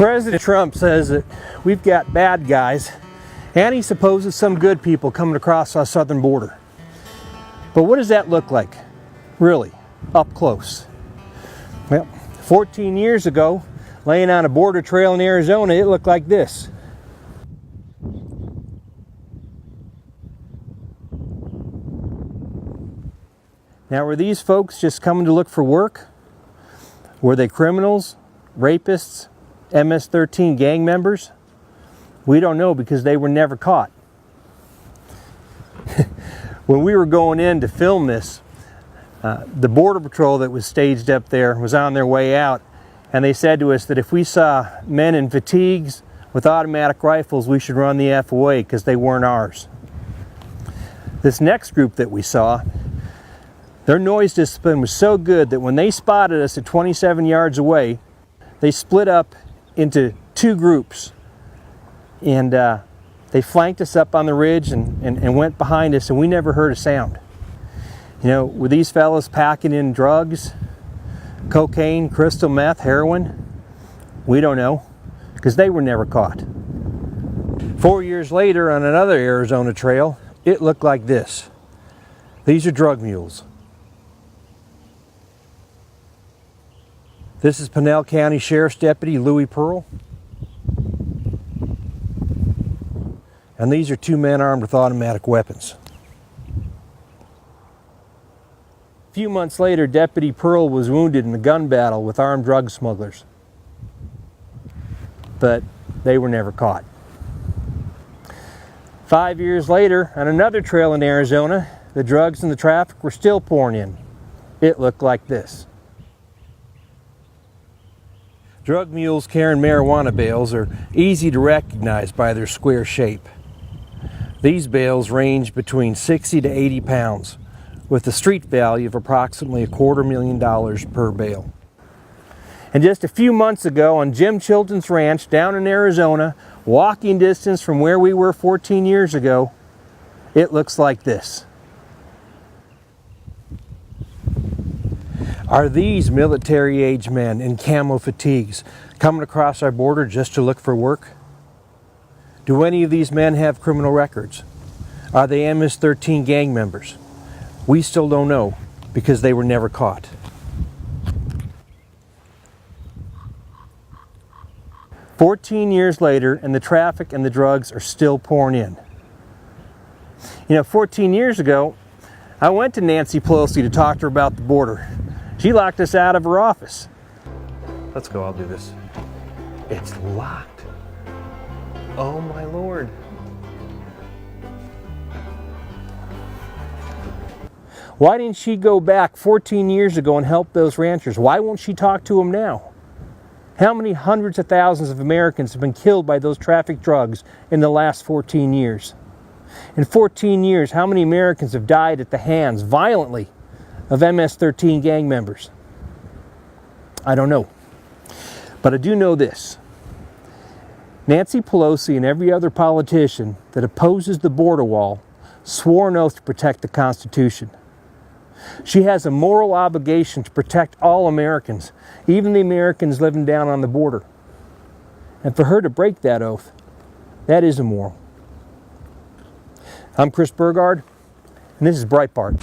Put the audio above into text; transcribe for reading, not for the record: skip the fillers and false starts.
President Trump says that we've got bad guys, and he supposes some good people coming across our southern border. But what does that look like, really, up close? Well, 14 years ago, laying on a border trail in Arizona, it looked like this. Now, were these folks just coming to look for work? Were they criminals, rapists, MS-13 gang members? We don't know because they were never caught. When we were going in to film this, the Border Patrol that was staged up there was on their way out, and they said to us that if we saw men in fatigues with automatic rifles, we should run the F away because they weren't ours. This next group that we saw, their noise discipline was so good that when they spotted us at 27 yards away, they split up into two groups, and they flanked us up on the ridge and went behind us, and we never heard a sound. You know, were these fellas packing in drugs, cocaine, crystal meth, heroin? We don't know, because they were never caught. 4 years later, on another Arizona trail, it looked like this. These are drug mules. This is Pinal County Sheriff's Deputy Louis Pearl. And these are two men armed with automatic weapons. A few months later, Deputy Pearl was wounded in a gun battle with armed drug smugglers. But they were never caught. 5 years later, on another trail in Arizona, the drugs and the traffic were still pouring in. It looked like this. Drug mules carrying marijuana bales are easy to recognize by their square shape. These bales range between 60 to 80 pounds, with a street value of approximately $250,000 per bale. And just a few months ago on Jim Chilton's ranch down in Arizona, walking distance from where we were 14 years ago, it looks like this. Are these military-age men in camo fatigues coming across our border just to look for work? Do any of these men have criminal records? Are they MS-13 gang members? We still don't know because they were never caught. "14 years later, and the traffic and the drugs are still pouring in." You know, 14 years ago, I went to Nancy Pelosi to talk to her about the border. She locked us out of her office. Let's go, I'll do this. It's locked. Oh my Lord. Why didn't she go back 14 years ago and help those ranchers? Why won't she talk to them now? How many hundreds of thousands of Americans have been killed by those traffic drugs in the last 14 years? In 14 years, how many Americans have died at the hands, violently, of MS-13 gang members? I don't know. But I do know this. Nancy Pelosi and every other politician that opposes the border wall swore an oath to protect the Constitution. She has a moral obligation to protect all Americans, even the Americans living down on the border. And for her to break that oath, that is immoral. I'm Chris Burgard, and this is Breitbart.